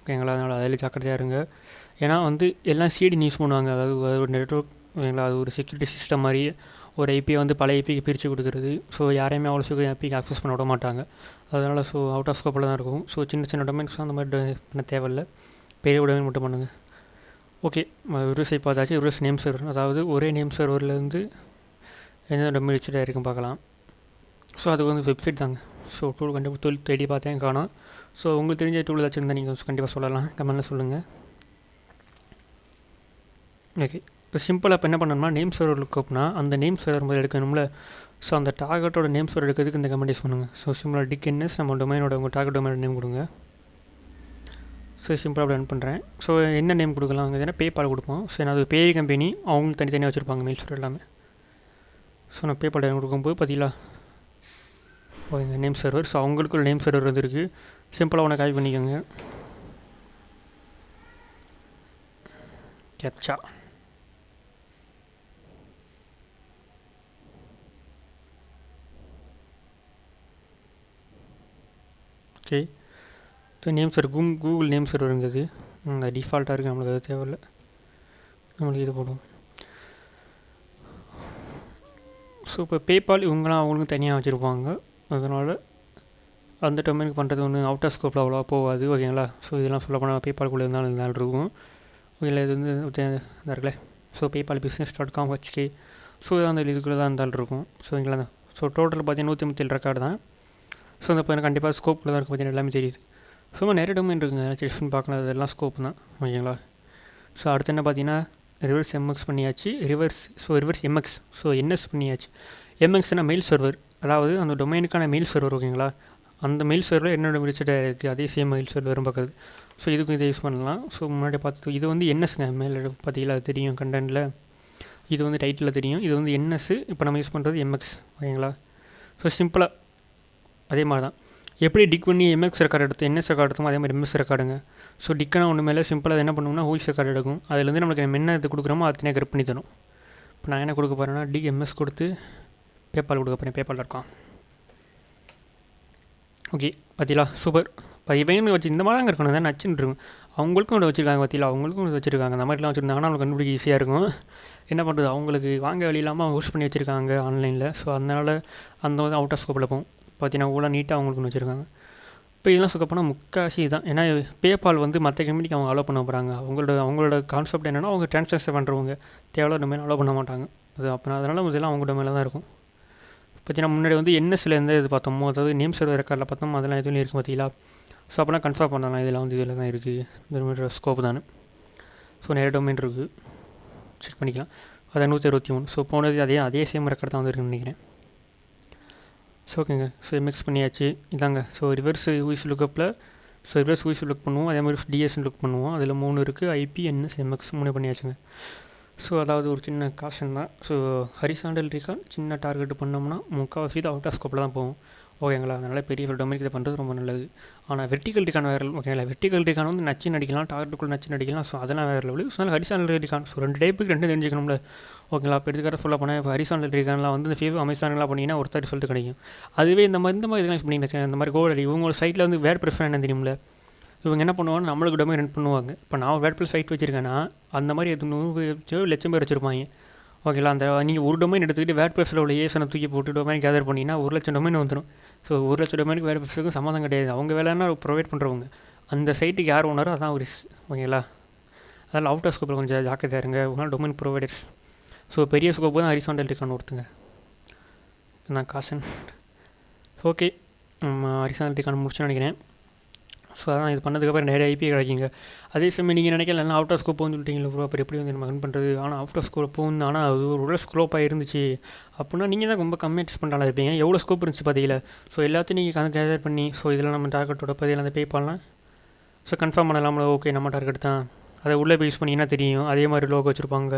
ஓகேங்களா. அதனால் அதில் ஜாக்கிரதையாக இருங்க. ஏன்னா வந்து எல்லாம் சிடின்னு யூஸ் பண்ணுவாங்க. அதாவது ஒரு நெட்வொர்க் ஓகேங்களா. அது ஒரு செக்யூரிட்டி சிஸ்டம் மாதிரி ஒரு ஐபியை வந்து பல ஐபிக்கு பிரித்து கொடுக்குறது. ஸோ யாரையுமே அவ்வளோ சீக்கிரம் ஐபிக்கு ஆக்சஸ் பண்ண விட மாட்டாங்க. அதனால் ஸோ அவுட் ஆஃப் ஸ்கோப்பில் தான் இருக்கும். ஸோ சின்ன சின்ன டொமைன்ஸ் அந்த மாதிரி பண்ண தேவையில்லை. பெரிய டொமைன் மட்டும் பண்ணுங்கள். ஓகே, ரிவர்ஸை பார்த்தாச்சு. ரிவர்ஸ் நேம் சர்வர், அதாவது ஒரே நேம் சர்வர்லேருந்து எந்த டொமைன் வச்சுட்டு இருக்குன்னு பார்க்கலாம். ஸோ அது வந்து வெப்சைட் தாங்க. ஸோ டூல் கண்டிப்பாக டூல் தேடி பார்த்தேன் காணோம். ஸோ உங்களுக்கு தெரிஞ்ச டூல் ஏதாச்சும் இருந்தால் நீங்கள் கண்டிப்பாக சொல்லலாம், கமெண்ட்டில் சொல்லுங்கள். ஓகே, சிம்பிளாக இப்போ என்ன பண்ணணும்னா நேம் சர்வர் லுக்கப்னா அந்த நேம் சர்வர் மாதிரி எடுக்கணும்ல. ஸோ அந்த டார்கெட்டோட நேம் சர்வர் எடுக்கிறதுக்கு இந்த கமெண்ட் யூஸ் பண்ணுங்கள். ஸோ சிம்பிளாக டிக்என்எஸ் நம்ம டொமைனோட உங்கள் டார்கெட் டொமைனோட நேம் கொடுங்க. ஸோ சிம்பிளாக அப்படி ரன் பண்ணுறேன். ஸோ என்ன நேம் கொடுக்கலாம் அங்கே ஏன்னா பேபால் கொடுப்போம். ஸோ நான் அது பேய் கம்பெனி அவங்களுக்கு தனித்தனியாக வச்சுருப்பாங்க மெயில் சர்வர் எல்லாமே. ஸோ நான் பேபால் கொடுக்கும்போது பார்த்தீங்களா ஓகேங்க நேம் சர்வர். ஸோ அவங்களுக்கு ஒரு நேம் சர்வர் வந்துருக்கு. சிம்பிளாக ஒன்று காப்பி பண்ணிக்கோங்க. Captcha okay. So name server Google name சர்வருங்கிறது டிஃபால்ட்டாக இருக்குது. நம்மளுக்கு அது தேவையில்லை, நம்மளுக்கு இது போடுவோம். ஸோ இப்போ பேபால் இவங்களாம் அவங்களுக்கும் தனியாக வச்சுருப்பாங்க. அதனால் அந்த டொமைனுக்கு பண்ணுறது ஒன்று அவுட் ஆஃப் ஸ்கோப்பில் அவ்வளோவா போகாது ஓகேங்களா. ஸோ இதெல்லாம் சொல்ல போனால் பேபால்குள்ளே இருந்தாலும் இருக்கும் ஓகேங்களா. இது வந்து இதாக இருக்குல்ல. So PayPal business.com HK. So அந்த இதுக்குள்ளே தான் இருந்தாலும் இருக்கும். ஸோ இங்கே தான். ஸோ டோட்டல் பார்த்தீங்கன்னா 137 ரெக்கார்டு தான். ஸோ இந்த இப்போ கண்டிப்பாக ஸ்கோப்பில் தான் இருக்குது பார்த்தீங்கன்னா எல்லாமே தெரியுது. ஸோ நிறைய டொமைன் இருக்குங்க, செக் பண்ணி பார்க்கலாம். அதெல்லாம் ஸ்கோப் தான் ஓகேங்களா. ஸோ அடுத்து என்ன பார்த்தீங்கன்னா ரிவர்ஸ் எம்எக்ஸ் பண்ணியாச்சு. Reverse MX. ஸோ என்எஸ் பண்ணியாச்சு. எம்எக்ஸ்னால் மெயில் சர்வர், அதாவது அந்த டொமைனுக்கான மெயில் சர்வர் ஓகேங்களா. அந்த மெயில் சர்வர் என்னோட ரிலேட்டடாக இருக்குது, அதே சேம் மெயில் சர்வர் வரும் பார்க்குறது. ஸோ இதுக்கும் இதை யூஸ் பண்ணலாம். ஸோ முன்னாடி பார்த்து இது வந்து என்எஸ்ங்க, மேலே பார்த்தீங்களா அது தெரியும் கண்டென்ட்டில். இது வந்து டைட்டில் தெரியும். இது வந்து என்எஸ். இப்போ நம்ம யூஸ் பண்ணுறது எம்எக்ஸ் ஓகேங்களா. ஸோ சிம்பிளாக அதே மாதிரி தான். எப்படி டிக் பண்ணி எம்எக்ஸ் ரெக்கார்டு எடுத்து என்எஸ் ரெக்கார்டு எடுத்தோமோ அதே மாதிரி எம்எஸ் ரெக்கார்டுங்க. ஸோ டிக்கான ஒன்று மேலே சிம்பிளாக என்ன பண்ணுவோம்னா ஹூஸ் ரெக்கார்டு எடுக்கும். அதுலேருந்து நம்மளுக்கு நம்ம என்ன இது கொடுக்குறோமோ அது தனியாக கிரிப் பண்ணி தரும். இப்போ நான் என்ன கொடுக்க போகிறேன்னா டிக் எம்எஸ் கொடுத்து பேபால் கொடுக்க போகிறேன். பேபால்.com. ஓகே பார்த்தீங்களா சூப்பர். இப்போ இவங்க வச்சு இந்த மாதிரி இருக்கணும் தான் நச்சுன்னு இருக்கும். அவங்களுக்கும் ஒன்று வச்சுருக்காங்க பார்த்தீங்களா, அவங்களுக்கும் ஒன்று வச்சுருக்காங்க. அந்த மாதிரிலாம் வச்சுருந்தாங்கன்னா அவங்களுக்கு கண்டுபிடிக்க ஈஸியாக இருக்கும். என்ன பண்ணுறது, அவங்களுக்கு வாங்க வழி இல்லாமல் அவங்க யூஸ் பண்ணி வச்சுருக்காங்க ஆன்லைனில். ஸோ அதனால் அந்த வந்து அவுட் ஆஃப் ஸ்கோப்பில் போகும் பார்த்தீங்கன்னா அவ்வளோ நீட்டாக அவங்களுக்கு ஒன்று வச்சுருக்காங்க. இப்போ இதெல்லாம் சொல்ல போனால் முக்காசி தான். ஏன்னா பேபால் வந்து மற்ற கம்பெனிக்கு அவங்க அலோவ் பண்ண போகிறாங்க. அவங்களோட கான்செப்ட் என்னென்னா அவங்க ட்ரான்ஸ்ஃபர் பண்ணுறவங்க தேவையில்ல டொமைன் அலோவ் பண்ண மாட்டாங்க. அது அப்போ அதனால் இதெல்லாம் அவங்க டொமைனில் தான் இருக்கும். பார்த்தீங்கன்னா முன்னாடி வந்து என்எஸ்சில் எந்த இது பார்த்தோமோ, அதாவது நேம் சர்வர் ரெக்கார்டில் பார்த்தோமோ அதெல்லாம் எதுவும் இருக்குது பார்த்தீங்களா. ஸோ அப்போலாம் கன்ஃபார்ம் பண்ணலாம் இதெல்லாம் வந்து இதில் தான் இருக்குது, இந்த மாதிரி ஸ்கோப் தானே. ஸோ நிறைய டொமைன் இருக்குது, செக் பண்ணிக்கலாம். அது 163. ஸோ போனது அதே சேம் ரெக்கார்டு தான் வந்துருக்குன்னு நினைக்கிறேன். ஸோ ஓகேங்க. ஸோ மிக்ஸ் பண்ணியாச்சு இதாங்க. ஸோ ரிவர்ஸ் ஹூஸ் லுக்கப்பில் ரிவர்ஸ் ஹூஸ் லுக் பண்ணுவோம். அதே மாதிரி டிஎஸ்ன்னு லுக் பண்ணுவோம். அதில் 3 இருக்குது, ஐபி, என்எஸ், எம்எக்ஸ் 3 பண்ணியாச்சுங்க. ஸோ அதாவது ஒரு சின்ன காஷன் தான். ஸோ ஹரிசாண்டல் ரீகான் சின்ன டார்கெட் பண்ணோம்னா முக்கால்வாசி இது அவுட் ஆஃப் ஸ்கோப்பில் தான் போகும் ஓகேங்களா. அதனால் பெரிய டொமைனுக்கு இதை பண்ணுறது ரொம்ப நல்லது. ஆனால் வெர்டிகல் ரீகான் வேறு ஓகேங்களா. வெர்டிகல் ரீகான் வந்து நச்சு நடிக்கலாம், டார்கெட்டுக்குள்ளே நச்சு நடிக்கலாம். ஸோ அதெல்லாம் வேறு லெவல். ஸோ அதனால் ஹரிசாண்டல் ரீகான். ஸோ 2 டைப்புக்கு 2 தெரிஞ்சுக்கணும்ல ஓகேங்களா. இப்போ எடுத்துக்கார சொல்ல போனால் இப்போ ஹரிசாண்டல் ரீகான்லாம் வந்து இந்த ஃபேவ் அமேசான்லாம் பண்ணிங்கன்னா ஒருத்தர் ரிசல்ட் கிடைக்கும். அதுவே இந்த மாதிரி இதெல்லாம் யூஸ் பண்ணிங்கன்னா இந்த மாதிரி கோடடி இவங்களோட சைட்டில் வந்து வேறு ப்ரிஃபர் என்ன தெரியும்ல. இவங்க என்ன பண்ணுவாங்க, நம்மளுக்கு டொமைன் ரன் பண்ணுவாங்க. இப்போ நான் வேர்ட்பிரஸ் சைட் வச்சுருக்கேன்னா அந்த மாதிரி 100 லட்சம் பேர் வச்சுருப்பாங்க ஓகேங்களா. அந்த நீங்கள் ஒரு டொமைன் எடுத்துக்கிட்டு வேர்ட்பிரஸில் உள்ள ஏசனை தூக்கி போட்டு டொமைன் கேதர் பண்ணிங்கன்னா 1 லட்சம் டொமைன் வந்துடும். ஸோ 1 லட்சம் டொமைனுக்கு வேர்ட்பிரஸுக்கும் சம்மந்தம் கிடையாது. அவங்க வேலைன்னா ப்ரொவைட் பண்ணுறவங்க. அந்த சைட்டுக்கு யார் ஓனரோ அதான் ஒரு ஓகேங்களா. அதனால் அவுட் ஆஃப் ஸ்கோப்பில் கொஞ்சம் ஜாக்கிரதையாக இருங்க. ஒரு டொமைன் ப்ரொவைடர்ஸ். ஸோ பெரிய ஸ்கோப்பு தான் ஹரிசாண்டல் ரீகான் ஒருத்துங்க. நான் காசன். ஓகே, ஹரிசாண்டல் ரீகான் முடிச்சுன்னு நினைக்கிறேன். ஸோ அதான் இது பண்ணதுக்கப்புறம் நிறைய ஐபி கிடைக்குங்க. அதே சமயம் நீங்கள் நினைக்கலாம் அவுட் ஆஃப் ஸ்கோப் வந்து விட்டீங்களா ப்ரோ, அப்புறம் எப்படி வந்து நம்ம ரன் பண்ணுறது? ஆனால் அவுட் ஆஃப் ஸ்கோப் வந்து ஆனால் அது ஒரு ஸ்கோப்பாக இருந்துச்சு அப்படின்னா நீங்கள் தான் ரொம்ப கம்மியாக டெஸ்ட் பண்ணலாம் இருப்பீங்க. எவ்வளோ ஸ்கோப் இருந்துச்சு பார்த்தீங்களா? ஸோ எல்லாத்தையும் நீங்கள் கேதர் பண்ணி ஸோ இதெல்லாம் நம்ம டார்கெட்டோட பதில் அந்த பே பண்ணலாம். ஸோ கன்ஃபார்ம் பண்ணலாம்ல, ஓகே நம்ம டார்கெட் தான். அதை உள்ளே போய் யூஸ் பண்ணிங்கன்னா தெரியும். அதே மாதிரி லோகோ வச்சுருப்பாங்க.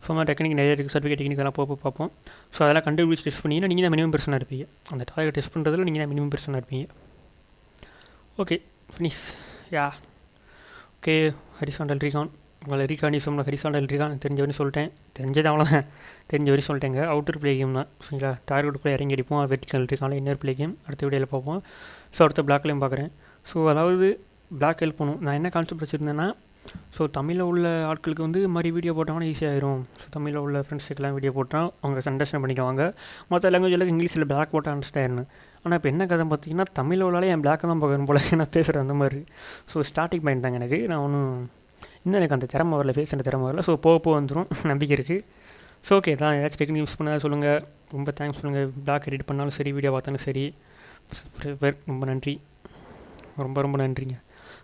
ஸோ மாதிரி டெக்னிக் நிறைய இருக்குது, சர்டிஃபிகேட் டெக்னிக் எல்லாம் போக பார்ப்போம். ஸோ அதெல்லாம் கண்டுபிடிச்சி டெஸ்ட் பண்ணிங்கன்னா நீங்கள் தான் மினிமம் பெர்சனாக இருப்பீங்க. அந்த டார்கெட் டெஸ்ட் பண்ணுறதுல நீங்கள் தான் மினிமம் பெர்சனாக இருப்பீங்க. Okay finish yeah. Okay horizontal ரீகான், உங்களை ரீகானிசம்ல ஹரிசாண்டல் ரீகான் தெரிஞ்ச வரையும் சொல்லிட்டேன். தெரிஞ்சது அவ்வளோதான், தெரிஞ்ச வரையும் சொல்லிட்டேங்க. அவுட்டர் பிளே கேம் தான் சரிங்களா. டார்கெட்டுக்குள்ளே இறங்கி அடிப்போம். வெர்டிக்கல் ரீகானில் இன்னர் பிளே கேம் அடுத்த வீடியோவில் பார்ப்போம். ஸோ அடுத்த பிளாக்லேயும் பார்க்குறேன். ஸோ அதாவது பிளாக் ஹெல்ப் பண்ணும். நான் என்ன கான்செப்ட் வச்சுருந்தேன்னா, ஸோ தமிழில் உள்ள ஆட்களுக்கு வந்து இது மாதிரி வீடியோ போட்டாங்கன்னா ஈஸியாகிடும். ஸோ தமிழில் உள்ள ஃப்ரெண்ட்ஸுக்கெல்லாம் வீடியோ போட்டால் அவங்க அண்டர்ஸ்டாண்ட் பண்ணிக்குவாங்க. மற்ற லாங்குவேஜில் இங்கிலீஷில் பிளாக் போட்டால் அண்டர்ஸ்டாண்ட் ஆயிடணும். ஆனால் இப்போ என்ன கதை பார்த்தீங்கன்னா, தமிழில் உள்ளாலே என் பிளாக்கை தான் பார்க்கணும் போல நான் பேசுகிறேன் அந்த மாதிரி. ஸோ ஸ்டார்டிங் பாயிண்ட் தாங்க எனக்கு. நான் ஒன்றும் இன்னும் எனக்கு அந்த திறமை வரல, பேசுகிற திறமை வரல. ஸோ போக வந்துடும், நம்பிக்கை இருக்குது. ஸோ ஓகே தான், ஏதாச்சும் டெக்னிக் யூஸ் பண்ணால் சொல்லுங்கள். ரொம்ப தேங்க்ஸ் சொல்லுங்கள். பிளாக் எடிட் பண்ணாலும் சரி, வீடியோ பார்த்தாலும் சரி. ரொம்ப நன்றி, ரொம்ப ரொம்ப நன்றிங்க.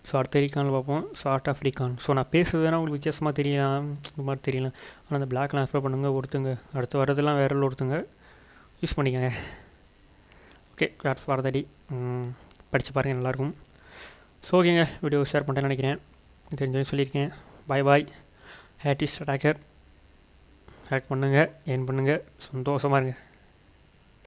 ஸோ அடுத்த ரீகானில் பார்ப்போம். So art of recon. So நான் பேசுறதுனா உங்களுக்கு வித்தியாசமாக தெரியலாம், இந்த மாதிரி தெரியல. ஆனால் அந்த பிளாக்லாம் ரெஃபர் பண்ணுங்கள். ஒருத்தங்க அடுத்து வரதெல்லாம் வேற ஒருத்தங்க யூஸ் பண்ணிக்கோங்க. Okay glad for the D. படித்து பாருங்கள், நல்லாயிருக்கும். ஸோ ஓகேங்க, வீடியோ ஷேர் பண்ணிட்டேன்னு நினைக்கிறேன். தெரிஞ்சு சொல்லியிருக்கேன். பாய் பாய். ஹேட்டிஸ் அட்டாக்கர். ஹேக் பண்ணுங்கள், ஏர்ன் பண்ணுங்கள், சந்தோஷமாக இருங்க.